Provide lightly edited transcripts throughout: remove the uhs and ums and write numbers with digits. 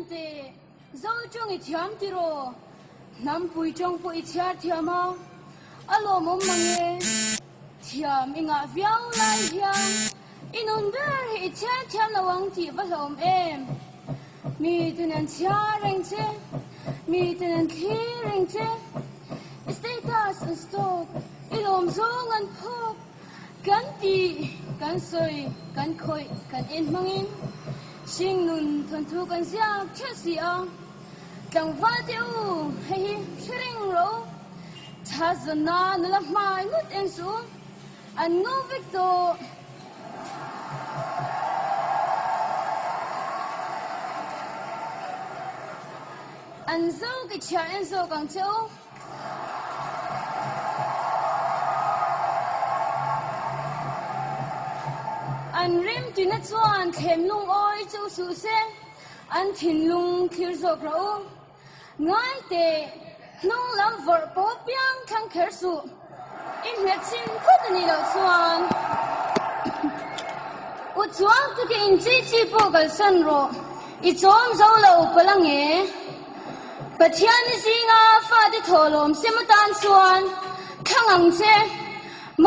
te zo chung I thiam tiro nam pui chung pui chia thiama alo mom mange thiam inga viau lai hiam inun ber hi chia thiam lawang ti va hlom em mi tunan chia reng che mi tunan khi reng che status and stop ilom zong an phok kan ti kan soi kan khoi kan en mangin sing nun thon thu kan sia che si a tang va teu hei shring ro thazana nala mai nut en su an no victor an zo ke cha en zo kang cheu an rim tu na chuan thlem lung oi chu su se an thin lung thlir zok ro ngai te nung lam vor po piang thang kher su in met sin khut ni lo chuan u chuang tu ke in chi chi po gal san ro I chom zo lo palang e pathian ni singa fa ti tholom simutan chuan thangang che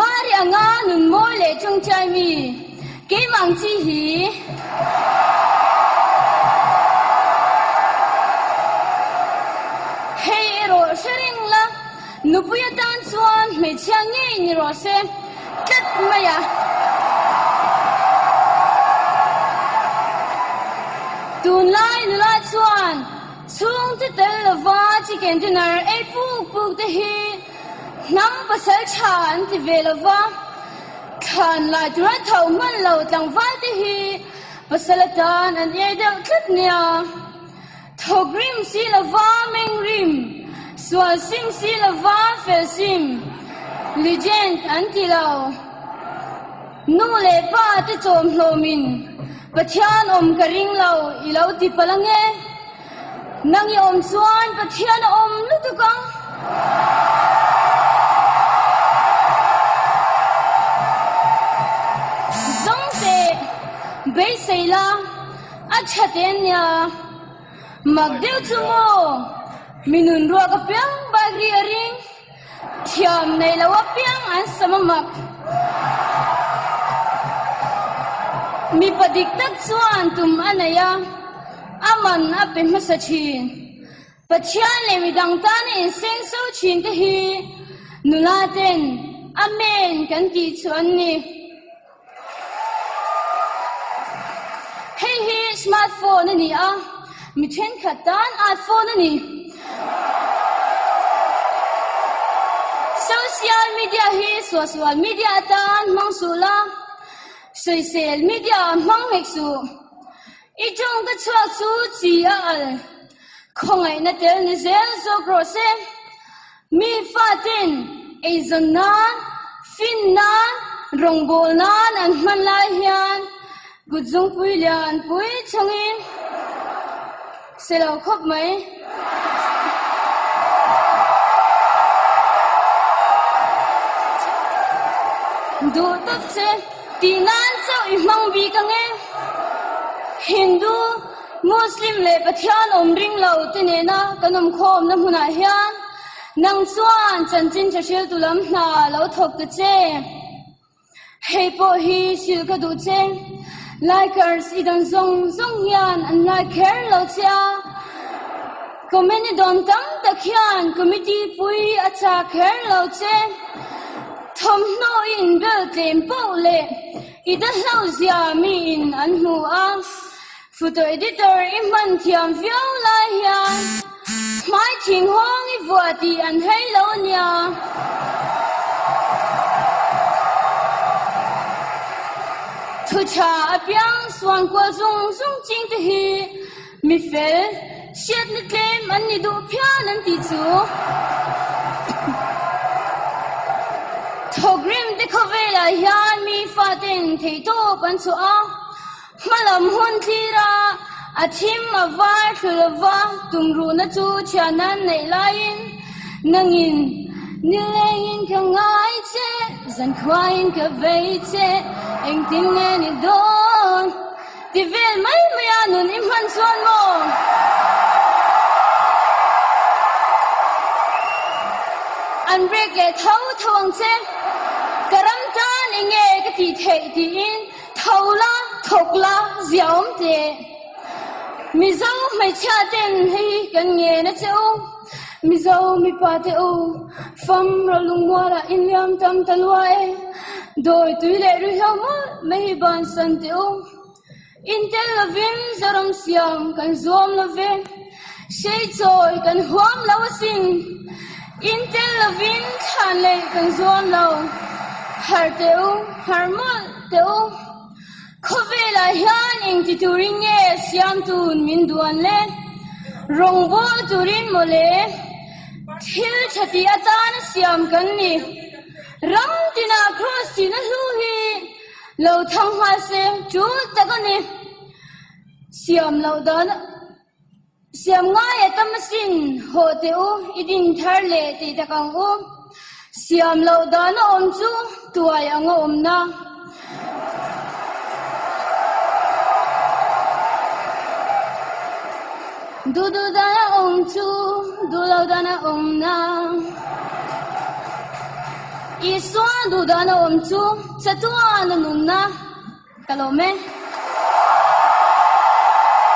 mari anga nun moi le chung chai mi ke mang chi hi hey ro shring la nupuya tan chuan me chiang nge ni ro se tat maya tun lai nu la chuan chung te tel lawa chi ken dinar e pu te hi nam pasal chan ti velawa khan la tura thau man lo tang va te hi pasalatan an e dal khat nia thogrim si lawa meng rim swal sim si lawa fel sim legend antilo nu le pa te chom hlomin pathian om karing lo I lo ti palange nang I om chuan pathian om lutukang Bay say la achatenya magdeu chumo minun ro ka piang bagri aring thiam nei lawa piang an samamak mi padik tak chuan tum anaya aman ape masachin pathian le mi dang tan in seng so chin te hi nulaten amen kan ti chuan ni smartphone ni a mi chen khatan iPhone ni social media hi social media tan mangsula social media mang heksu I jong ka chwa chu chi a al khongai na tel ni zel so grose mi fatin ezonan finnan rongbol-nan an man lai hian Guzong pui lian pui changin selo khop mai du tap che tinan chau I mang bi kange Hindu Muslim le pathian om ring lo tinena kanom khom na huna hian nang chuan chanchin chashil tulam na lo thok te che hei po hi sil ka du che Likers idan zong yan an like care lo chia Komeni don tang ta khian committee pui acha care lo che Thom no in bel tempo le idan lo zia mi in an hu a photo editor iman thiam viau lai hian mai thing hong I vuati an hei lo nia Thu cha apiang swan kwa zong ching te hi mi fel siat ni tlem an ni du phian an ti chu thogrim te khovela hian mi faten thei to pan chu a malam hun thira athim avar thulwa tumru na chu chanan nei lain nangin Nilayin ka ngai che zan khwain ka vei che eng tin ne ni don ti vel mai mai anun imhan chuan mo rek le thau thawang chen karam ta ni nge ka ti thei ti in thaula thokla ziaom te mi zo mai cha ten hei kan nge na cheu mi zo mi pa te o fam ro lungwa ra in liam tam talwae doi tui le ru ha mo mai ban san te o in tel lovin zaram siam kan zom love shei choi kan huam lawasin in tel lovin than le kan zom lo har teu har mo teu khovela hian ing ti turing nge siam tun min duan le rong bo turin mo le thil thati atan siam kan ni ram tina cross tina hu hi lo thang ha se chu takani siam lo dan siam nga ya tamasin ho te u idin thar le ti takang u siam lo dan om chu tuai anga om na du dana om chu du lo dana om na i swa du dana om chu chatua na num na kalome